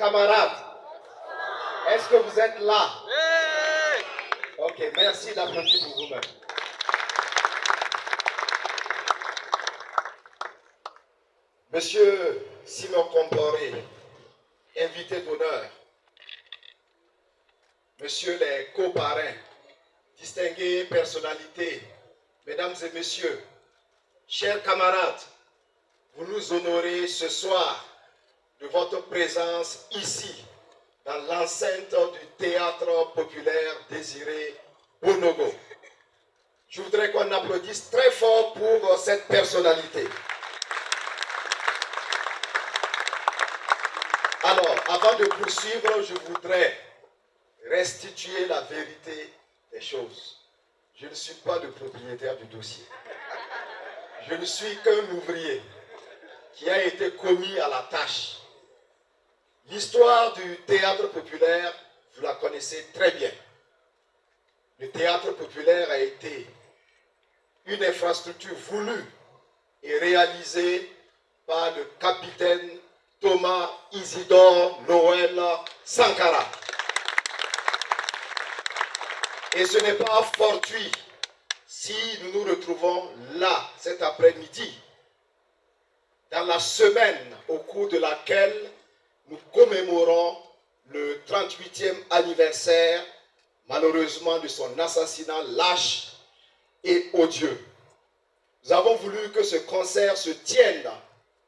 camarades, est-ce que vous êtes là? Ok, merci d'applaudir pour vous-même. Monsieur Simon Comporé, invité d'honneur, Monsieur les coparrains, distinguées personnalités, mesdames et messieurs, chers camarades, vous nous honorez ce soir de votre présence ici, dans l'enceinte du théâtre populaire Désiré Bonogo. Je voudrais qu'on applaudisse très fort pour cette personnalité. Alors, avant de poursuivre, je voudrais restituer la vérité des choses. Je ne suis pas le propriétaire du dossier. Je ne suis qu'un ouvrier qui a été commis à la tâche. L'histoire du théâtre populaire, vous la connaissez très bien. Le théâtre populaire a été une infrastructure voulue et réalisée par le capitaine Thomas Isidore Noël Sankara. Et ce n'est pas fortuit si nous nous retrouvons là cet après-midi, dans la semaine au cours de laquelle nous commémorons le 38e anniversaire, malheureusement, de son assassinat lâche et odieux. Nous avons voulu que ce concert se tienne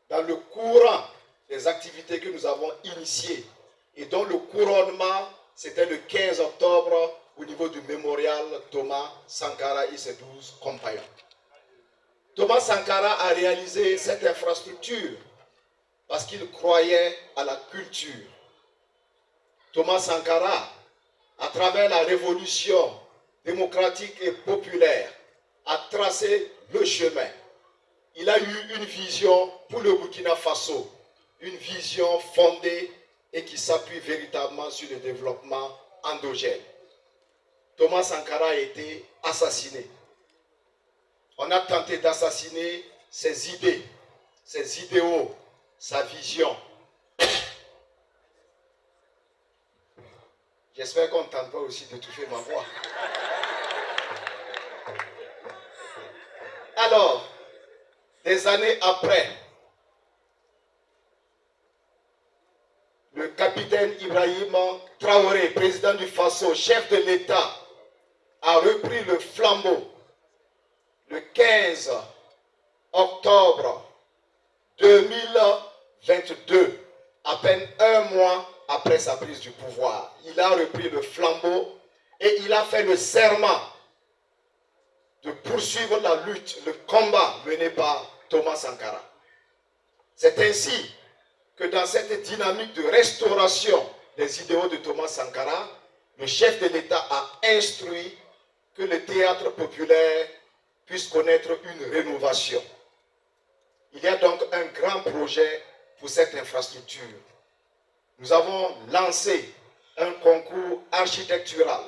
dans le courant des activités que nous avons initiées et dont le couronnement, c'était le 15 octobre au niveau du mémorial Thomas Sankara et ses 12 compagnons. Thomas Sankara a réalisé cette infrastructure parce qu'il croyait à la culture. Thomas Sankara, à travers la révolution démocratique et populaire, a tracé le chemin. Il a eu une vision pour le Burkina Faso, une vision fondée et qui s'appuie véritablement sur le développement endogène. Thomas Sankara a été assassiné. On a tenté d'assassiner ses idées, ses idéaux, sa vision. J'espère qu'on ne tente pas aussi d'étouffer ma voix. Alors, des années après, le capitaine Ibrahim Traoré, président du Faso, chef de l'État, a repris le flambeau le 15 octobre 2022, à peine un mois après sa prise du pouvoir. Il a repris le flambeau et il a fait le serment de poursuivre la lutte, le combat mené par Thomas Sankara. C'est ainsi que dans cette dynamique de restauration des idéaux de Thomas Sankara, le chef de l'État a instruit que le théâtre populaire puisse connaître une rénovation. Il y a donc un grand projet pour cette infrastructure. Nous avons lancé un concours architectural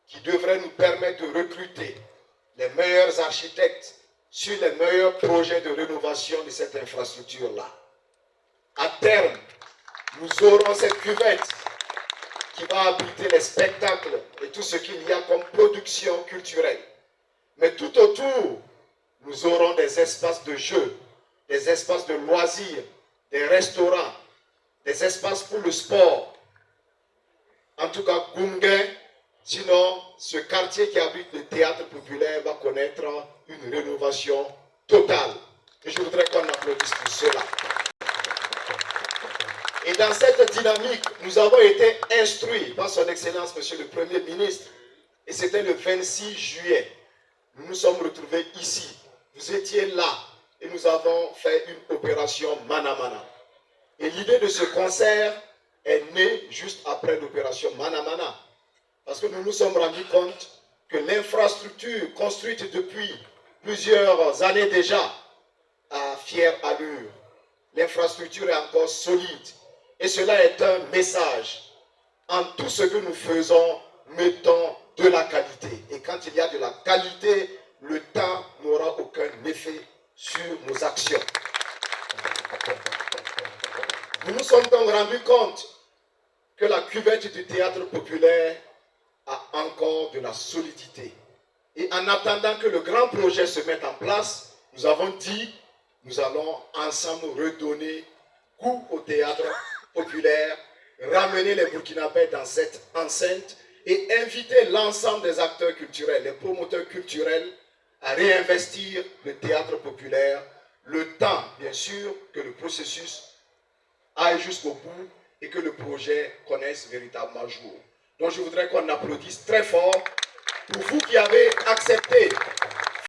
qui devrait nous permettre de recruter les meilleurs architectes sur les meilleurs projets de rénovation de cette infrastructure-là. À terme, nous aurons cette cuvette qui va abriter les spectacles et tout ce qu'il y a comme production culturelle. Mais tout autour, nous aurons des espaces de jeux, des espaces de loisirs, des restaurants, des espaces pour le sport. En tout cas, Gungue, sinon, ce quartier qui abrite le théâtre populaire va connaître une rénovation totale. Et je voudrais qu'on applaudisse pour cela. Et dans cette dynamique, nous avons été instruits par son Excellence, Monsieur le Premier ministre, et c'était le 26 juillet. Nous nous sommes retrouvés ici. Vous étiez là et nous avons fait une opération Manamana. Et l'idée de ce concert est née juste après l'opération Manamana. Parce que nous nous sommes rendus compte que l'infrastructure construite depuis plusieurs années déjà a fière allure. L'infrastructure est encore solide. Et cela est un message. En tout ce que nous faisons, mettons de la qualité. Et quand il y a de la qualité, le temps n'aura aucun effet sur nos actions. Nous nous sommes donc rendus compte que la cuvette du théâtre populaire a encore de la solidité. Et en attendant que le grand projet se mette en place, nous avons dit, nous allons ensemble redonner goût au théâtre populaire, ramener les Burkinabés dans cette enceinte et inviter l'ensemble des acteurs culturels, les promoteurs culturels à réinvestir le théâtre populaire, le temps, bien sûr, que le processus aille jusqu'au bout et que le projet connaisse véritablement jour. Donc je voudrais qu'on applaudisse très fort pour vous qui avez accepté